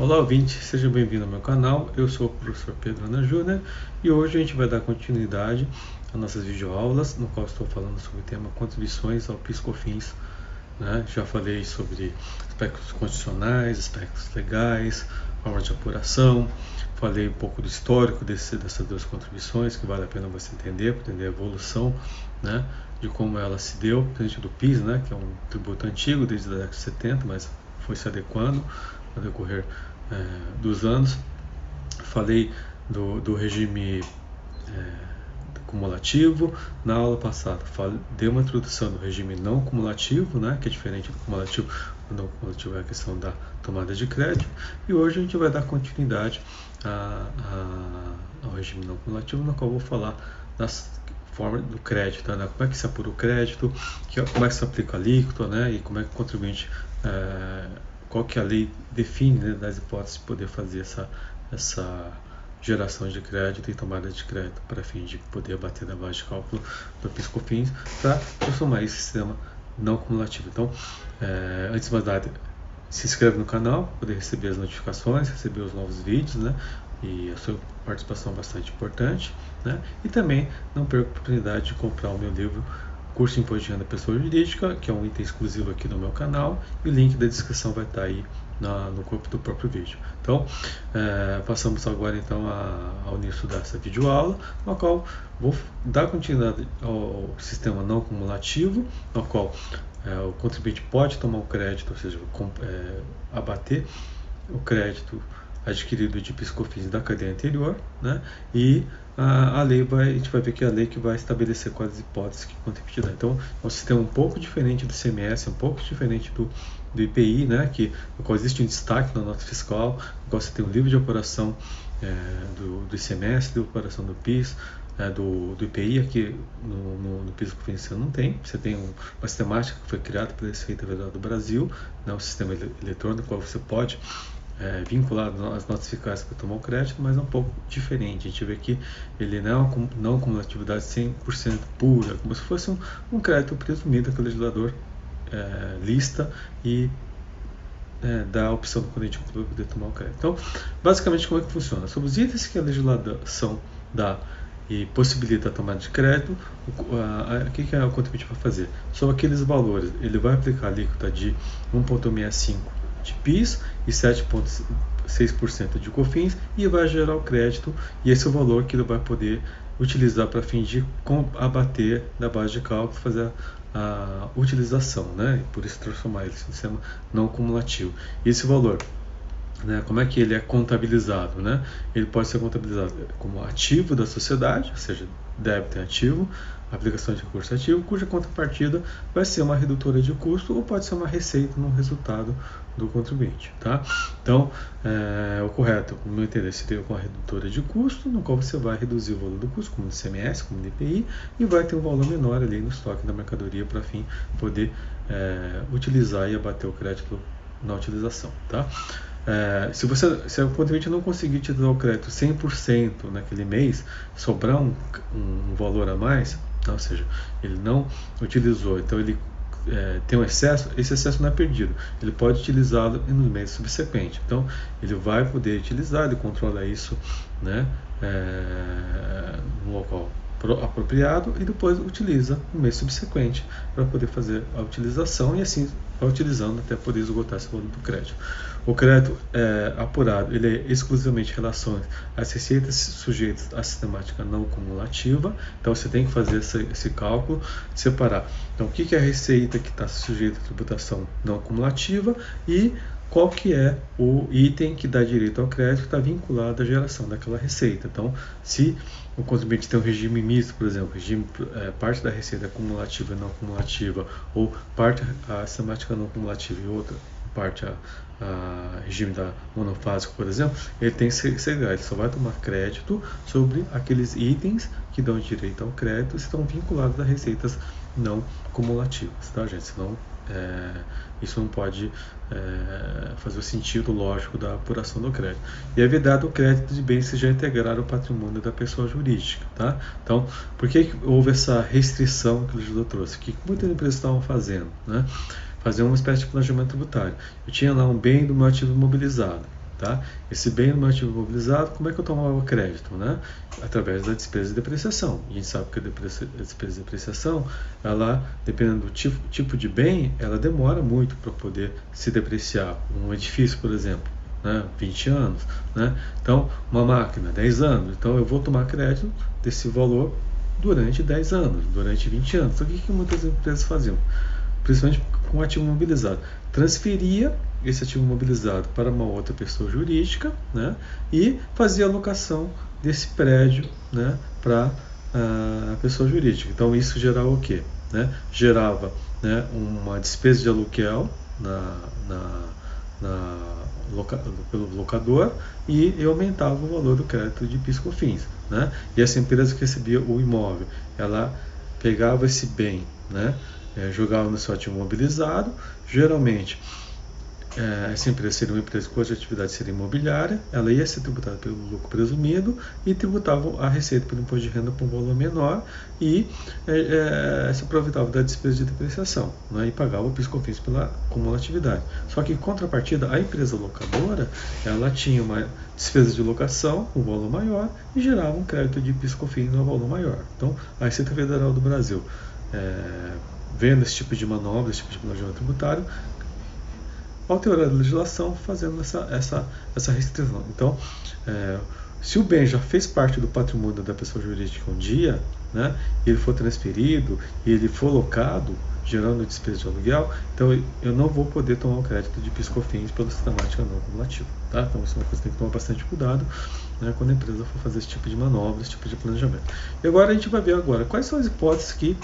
Olá, ouvinte, seja bem-vindo ao meu canal. Eu sou o professor Pedro Ana Júnior e hoje a gente vai dar continuidade às nossas videoaulas, no qual estou falando sobre o tema contribuições ao PIS/COFINS. Já falei sobre aspectos constitucionais, aspectos legais, forma de apuração, falei um pouco do histórico dessas duas contribuições, que vale a pena você entender, para entender a evolução, de como ela se deu, principalmente do PIS, que é um tributo antigo desde a década de 70, mas foi se adequando ao decorrer dos anos. Falei do regime cumulativo. Na aula passada dei uma introdução do regime não cumulativo, que é diferente do cumulativo. O não cumulativo é a questão da tomada de crédito, e hoje a gente vai dar continuidade ao regime não cumulativo, no qual eu vou falar das formas do crédito, como é que se apura o crédito, como é que se aplica a alíquota, e como é que o contribuinte, qual que a lei define, das hipóteses de poder fazer essa geração de crédito e tomada de crédito para fim de poder abater da base de cálculo do PIS/COFINS para transformar esse sistema não cumulativo. Então, antes de mais nada, se inscreve no canal para poder receber as notificações, receber os novos vídeos, e a sua participação é bastante importante, e também não perca a oportunidade de comprar o meu livro Curso de Imposto de Renda Pessoa Jurídica, que é um item exclusivo aqui no meu canal, e o link da descrição vai estar aí no corpo do próprio vídeo. Então, passamos agora então ao início dessa videoaula, no qual vou dar continuidade ao sistema não cumulativo, no qual o contribuinte pode tomar o crédito, ou seja, abater o crédito adquirido de PIS/COFINS da cadeia anterior, e a lei a gente vai ver que é a lei que vai estabelecer quais as hipóteses que o contribuinte dá. Então, é um sistema um pouco diferente do ICMS, um pouco diferente do IPI, no qual existe um destaque na nota fiscal, no qual você tem um livro de apuração do ICMS, de apuração do PIS, do IPI. Aqui no PIS/COFINS você não tem. Você tem uma sistemática que foi criada pela Receita Federal do Brasil, um sistema eletrônico, no qual você pode vincular as notas fiscais para tomar o crédito, mas é um pouco diferente. A gente vê que ele não é uma cumulatividade 100% pura, como se fosse um crédito presumido que o legislador lista e dá a opção do cliente poder tomar o crédito. Então, basicamente, como é que funciona? Sobre os itens que a legislação dá e possibilita a tomada de crédito, o que o contribuinte vai fazer? Sobre aqueles valores, ele vai aplicar a alíquota de 1,65% de PIS e 7,6% de COFINS e vai gerar o crédito, e esse é o valor que ele vai poder utilizar para fim de abater da base de cálculo, fazer a utilização, e por isso transformar ele em sistema não cumulativo. E esse valor, como é que ele é contabilizado? Ele pode ser contabilizado como ativo da sociedade, ou seja, débito em ativo, aplicação de recurso ativo, cuja contrapartida vai ser uma redutora de custo ou pode ser uma receita no resultado do contribuinte. Então, o correto, no meu entender, seria uma redutora de custo, no qual você vai reduzir o valor do custo, como no ICMS, como no IPI, e vai ter um valor menor ali no estoque da mercadoria para fim poder utilizar e abater o crédito na utilização. Se o contribuinte não conseguir utilizar o crédito 100% naquele mês, sobrar um valor a mais, ou seja, ele não utilizou, então ele tem um excesso, esse excesso não é perdido, ele pode utilizá-lo no mês subsequente. Então, ele vai poder utilizar, ele controla isso no local apropriado e depois utiliza no mês subsequente para poder fazer a utilização, e assim vai utilizando até poder esgotar esse valor do crédito. O crédito apurado, ele é exclusivamente em relação às receitas sujeitas à sistemática não cumulativa. Então você tem que fazer esse cálculo, separar. Então, o que é a receita que está sujeita à tributação não cumulativa e qual que é o item que dá direito ao crédito que está vinculado à geração daquela receita. Então, se o contribuinte tem um regime misto, por exemplo, parte da receita cumulativa e não cumulativa, ou parte a sistemática não cumulativa e outra parte a regime da monofásico, por exemplo, ele tem que segregar, ele só vai tomar crédito sobre aqueles itens que dão direito ao crédito e estão vinculados a receitas não cumulativas, gente? Senão isso não pode fazer o sentido lógico da apuração do crédito. E é vedado o crédito de bens que já integraram o patrimônio da pessoa jurídica. Então, por que houve essa restrição que o legislador trouxe? Que muitas empresas estavam fazendo, fazer uma espécie de planejamento tributário. Eu tinha lá um bem do meu ativo imobilizado, Tá? Esse bem no meu ativo imobilizado, como é que eu tomava crédito? Né? Através da despesa de depreciação. E a gente sabe que a despesa de depreciação, ela, dependendo do tipo de bem, ela demora muito para poder se depreciar. Um edifício, por exemplo, né? 20 anos. Né? Então, uma máquina, 10 anos. Então, eu vou tomar crédito desse valor durante 10 anos, durante 20 anos. Então, o que muitas empresas faziam? Principalmente com o ativo imobilizado. Transferia esse ativo imobilizado para uma outra pessoa jurídica, né, e fazia a alocação desse prédio, né, para a pessoa jurídica. Então isso gerava o quê? Né? Gerava, né, uma despesa de aluguel pelo locador e aumentava o valor do crédito de PIS/COFINS. Né? E essa empresa que recebia o imóvel, ela pegava esse bem, né, jogava no seu ativo imobilizado. Geralmente essa empresa seria uma empresa cuja atividade seria imobiliária, ela ia ser tributada pelo lucro presumido e tributava a receita pelo imposto de renda por um valor menor e se aproveitava da despesa de depreciação, né, e pagava o PIS/COFINS pela cumulatividade. Só que em contrapartida, a empresa locadora, ela tinha uma despesa de locação, um valor maior, e gerava um crédito de PIS/COFINS no valor maior. Então, a Receita Federal do Brasil, vendo esse tipo de manobra, esse tipo de planejamento tributário, alterar a legislação fazendo essa restrição. Então, se o bem já fez parte do patrimônio da pessoa jurídica um dia, né, ele for transferido e ele for locado, gerando despesa de aluguel, então eu não vou poder tomar o crédito de PIS/COFINS pela sistemática não cumulativa. Tá? Então isso é uma coisa que tem que tomar bastante cuidado, né, quando a empresa for fazer esse tipo de manobra, esse tipo de planejamento. E agora a gente vai ver quais são as hipóteses que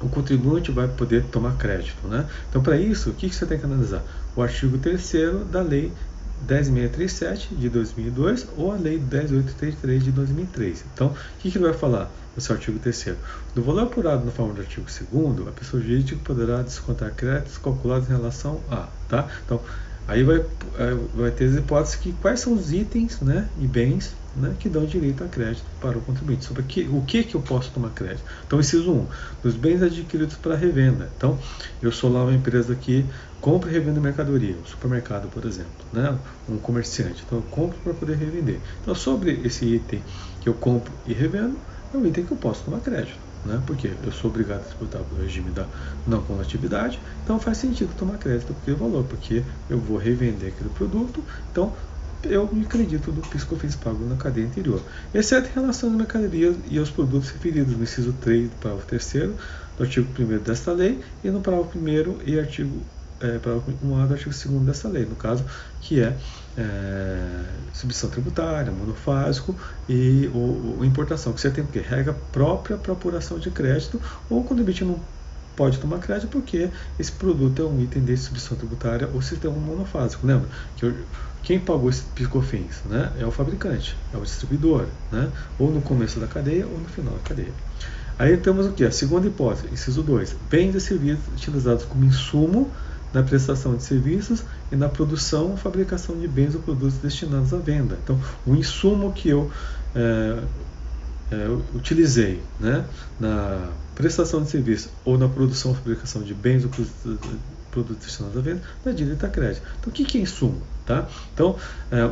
o contribuinte vai poder tomar crédito. Né? Então, para isso, o que você tem que analisar? O artigo 3º da Lei 10.637 de 2002 ou a Lei 10.833 de 2003. Então, o que ele vai falar nesse artigo 3º? Do valor apurado na forma do artigo 2º, a pessoa jurídica poderá descontar créditos calculados em relação a. Tá? Então, aí vai ter as hipóteses que quais são os itens, né, e bens, né, que dão direito a crédito para o contribuinte. Sobre o que eu posso tomar crédito? Então, inciso 1, dos bens adquiridos para revenda. Então, eu sou lá uma empresa que compra e revende mercadoria, um supermercado, por exemplo, né, um comerciante. Então, eu compro para poder revender. Então, sobre esse item que eu compro e revendo, é um item que eu posso tomar crédito. Né? Porque eu sou obrigado a tributar pelo regime da não cumulatividade, então faz sentido tomar crédito por aquele valor, porque eu vou revender aquele produto, então eu me acredito do PIS/COFINS pago na cadeia anterior, exceto em relação às mercadorias e aos produtos referidos no inciso 3 do parágrafo 3º do artigo 1º desta lei e no parágrafo 1º e artigo parágrafo 1A do artigo 2º dessa lei, no caso, que é substituição tributária, monofásico e ou importação, que você tem regra própria para apuração de crédito, ou quando o contribuinte não pode tomar crédito porque esse produto é um item de substituição tributária ou sistema monofásico. Lembra que quem pagou esse PIS/COFINS, né, é o fabricante, é o distribuidor, né, ou no começo da cadeia ou no final da cadeia. Aí temos o que? A segunda hipótese, inciso 2, bens e serviços utilizados como insumo na prestação de serviços e na produção ou fabricação de bens ou produtos destinados à venda. Então, o insumo que eu utilizei, né, na prestação de serviço ou na produção ou fabricação de bens ou produtos destinados à venda, dá direito a crédito. Então, o que é insumo? Tá? Então,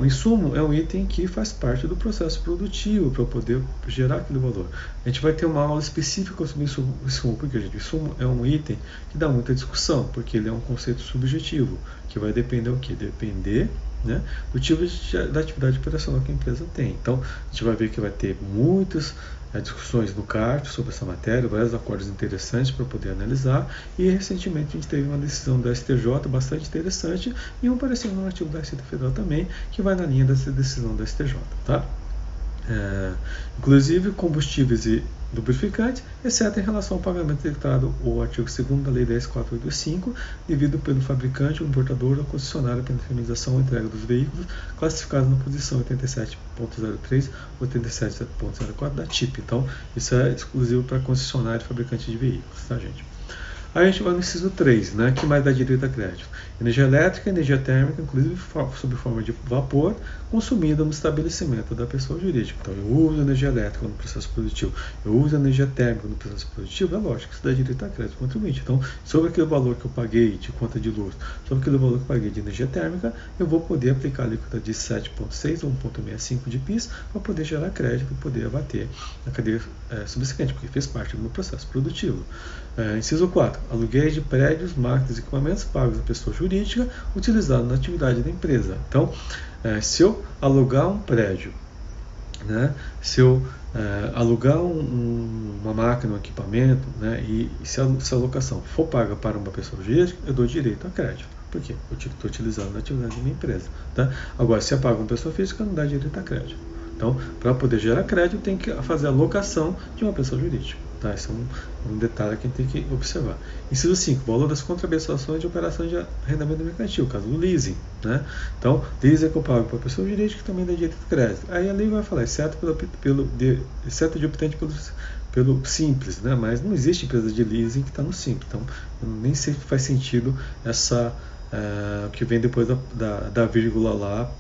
o insumo é um item que faz parte do processo produtivo para poder gerar aquele valor. A gente vai ter uma aula específica sobre insumo, porque o insumo é um item que dá muita discussão, porque ele é um conceito subjetivo, que vai depender do quê? Depender, né, do tipo da atividade operacional que a empresa tem. Então, a gente vai ver que vai ter muitas discussões no CART sobre essa matéria, vários acordos interessantes para poder analisar, e recentemente a gente teve uma decisão da STJ bastante interessante e um parecer no artigo da Receita Federal também, que vai na linha dessa decisão da STJ. Tá? Inclusive combustíveis e lubrificantes, exceto em relação ao pagamento declarado o artigo 2º da Lei 10.485, devido pelo fabricante ou importador ou concessionário pela intermediação ou entrega dos veículos classificados na posição 87.03 ou 87.04 da TIP. Então, isso é exclusivo para concessionário e fabricante de veículos, tá, gente? Aí a gente vai no inciso 3, né, que mais dá direito a crédito. Energia elétrica, energia térmica, inclusive sob forma de vapor, consumida no estabelecimento da pessoa jurídica. Então, eu uso energia elétrica no processo produtivo, eu uso energia térmica no processo produtivo, é lógico que isso dá direito a crédito do contribuinte. Então, sobre aquele valor que eu paguei de conta de luz, sobre aquele valor que eu paguei de energia térmica, eu vou poder aplicar a alíquota de 7,6 ou 1,65 de PIS para poder gerar crédito e poder abater na cadeia subsequente, porque fez parte do meu processo produtivo. Inciso 4. Aluguéis de prédios, máquinas e equipamentos pagos à pessoa jurídica utilizados na atividade da empresa. Então, se eu alugar um prédio, né, se eu alugar uma máquina, um equipamento, né, e se a locação for paga para uma pessoa jurídica, eu dou direito a crédito. Por quê? Eu estou utilizando na atividade da minha empresa. Tá? Agora, se é pago uma pessoa física, não dá direito a crédito. Então, para poder gerar crédito, tem que fazer a locação de uma pessoa jurídica. Tá? Esse é um detalhe que a gente tem que observar. Inciso 5. Valor das contraprestações de operações de arrendamento mercantil, caso do leasing. Né? Então, leasing é que eu pago para a pessoa jurídica que também dá direito de crédito. Aí a lei vai falar, exceto de optante pelo simples, né? Mas não existe empresa de leasing que está no simples. Então, nem sei se faz sentido que vem depois da vírgula lá,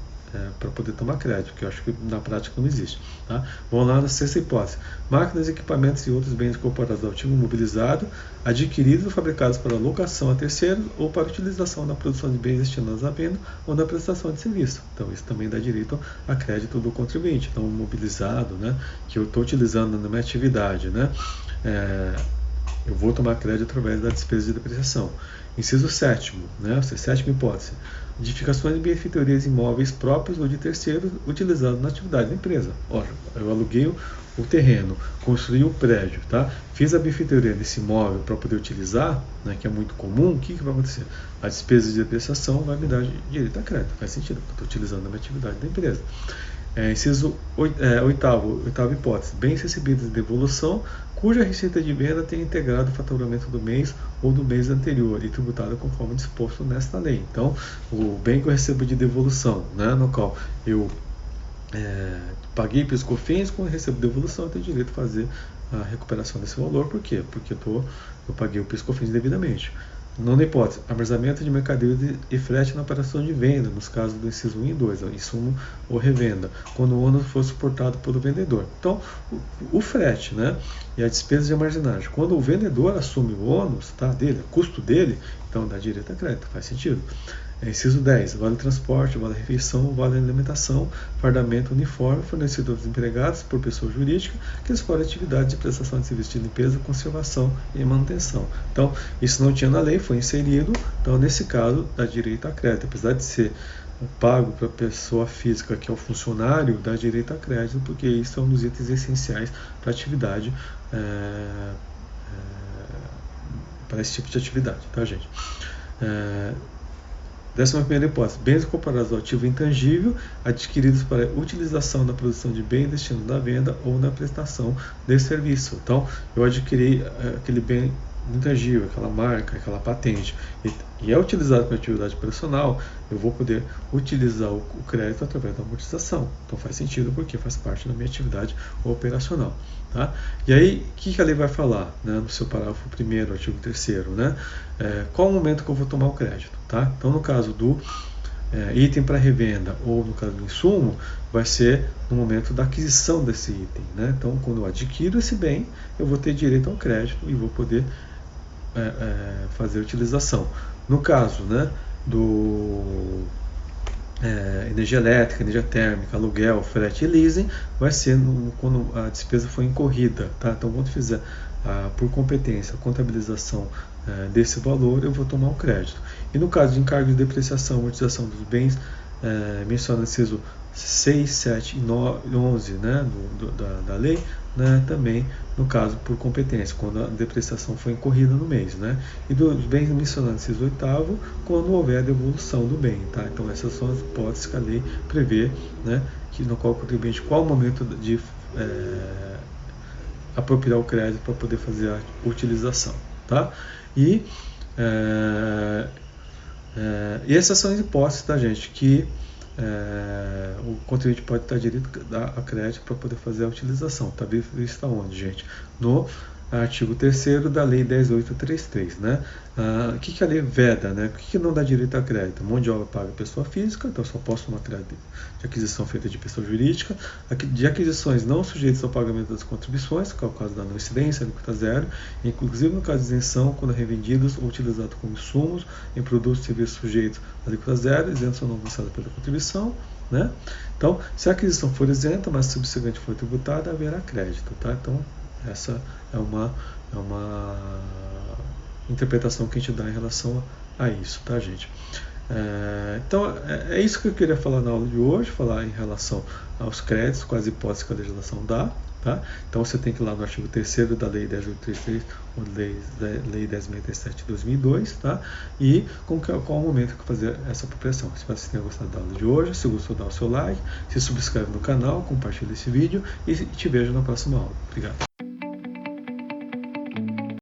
para poder tomar crédito, que eu acho que na prática não existe. Tá? Vamos lá na sexta hipótese. Máquinas, equipamentos e outros bens incorporados ao ativo imobilizado, adquiridos ou fabricados para locação a terceiros ou para utilização na produção de bens destinados à venda ou na prestação de serviço. Então, isso também dá direito a crédito do contribuinte. Então, imobilizado, né, que eu estou utilizando na minha atividade, né, eu vou tomar crédito através da despesa de depreciação. Inciso 7º, né, sétima hipótese. Edificações de benfeitorias imóveis próprios ou de terceiros utilizados na atividade da empresa. Ora, eu aluguei o terreno, construí o prédio, tá? Fiz a benfeitoria desse imóvel para poder utilizar, né, que é muito comum. O que vai acontecer? A despesa de depreciação vai me dar direito a crédito. Faz sentido, porque eu estou utilizando a minha atividade da empresa. Inciso oitava hipótese. Bens recebidos de devolução cuja receita de venda tenha integrado o faturamento do mês ou do mês anterior e tributado conforme disposto nesta lei. Então, o bem que eu recebo de devolução, né, no qual eu paguei PIS e COFINS, quando eu recebo devolução, eu tenho direito a fazer a recuperação desse valor. Por quê? Porque eu paguei o PIS e COFINS devidamente. Nona hipótese, armazenamento de mercadoria e frete na operação de venda, nos casos do inciso 1 e 2, insumo ou revenda, quando o ônus for suportado pelo vendedor. Então, o frete, né, e a despesa de armazenagem, quando o vendedor assume o ônus, tá, dele, o custo dele, então dá direito a crédito, faz sentido. Inciso 10, vale transporte, vale refeição, vale alimentação, fardamento uniforme fornecido aos empregados por pessoa jurídica que explora atividade de prestação de serviço de limpeza, conservação e manutenção. Então, isso não tinha na lei, foi inserido, então nesse caso dá direito a crédito, apesar de ser pago para a pessoa física, que é o funcionário, dá direito a crédito, porque isso é um dos itens essenciais para a atividade, para esse tipo de atividade, tá, gente? 11ª hipótese, bens incorporados ao ativo intangível, adquiridos para utilização na produção de bem destinados à venda ou na prestação de serviço. Então, eu adquiri aquele bem intangível, aquela marca, aquela patente, e é utilizado para atividade operacional, eu vou poder utilizar o crédito através da amortização. Então, faz sentido porque faz parte da minha atividade operacional. Tá? E aí, o que a lei vai falar, né, no seu parágrafo 1º, artigo 3º, né? Qual o momento que eu vou tomar o crédito? Tá? Então, no caso do item para revenda ou no caso do insumo, vai ser no momento da aquisição desse item. Né? Então, quando eu adquiro esse bem, eu vou ter direito ao crédito e vou poder fazer a utilização. No caso, né, do energia elétrica, energia térmica, aluguel, frete e leasing, vai ser quando a despesa for incorrida. Tá? Então, quando fizer por competência a contabilização desse valor, eu vou tomar o crédito. E no caso de encargo de depreciação e amortização dos bens, menciona o inciso 6, 7 e 11, né, da lei, né, também no caso por competência, quando a depreciação foi incorrida no mês, né, e dos bens mencionados no inciso 8º, quando houver a devolução do bem. Tá? Então, essas são as hipóteses que a lei prevê, né, no qual o contribuinte, qual o momento de apropriar o crédito para poder fazer a utilização. Tá? E essas são as hipóteses, tá, gente, que o contribuinte pode estar direito a crédito para poder fazer a utilização. Está visto onde, gente? No artigo 3º da Lei 10.833, né? O que a lei veda, né? O que não dá direito a crédito? Mão de obra paga pessoa física, então só posso tomar crédito de aquisição feita de pessoa jurídica, de aquisições não sujeitas ao pagamento das contribuições, que é o caso da não incidência, alíquota zero, inclusive no caso de isenção, quando revendidos ou utilizados como insumos em produtos e serviços sujeitos à alíquota zero, isenção não alcançada pela contribuição, né? Então, se a aquisição for isenta, mas subsequente for tributada, haverá crédito, tá? Então, essa é uma interpretação que a gente dá em relação a isso, tá, gente? Então, é isso que eu queria falar na aula de hoje, falar em relação aos créditos, com as hipóteses que a legislação dá, tá? Então, você tem que ir lá no artigo 3º da Lei 10.833, ou Lei 10.067 de 2002, tá? E qual o momento que fazer essa apropriação. Espero que você tenha gostado da aula de hoje. Se gostou, dá o seu like, se subscreve no canal, compartilha esse vídeo e te vejo na próxima aula. Obrigado.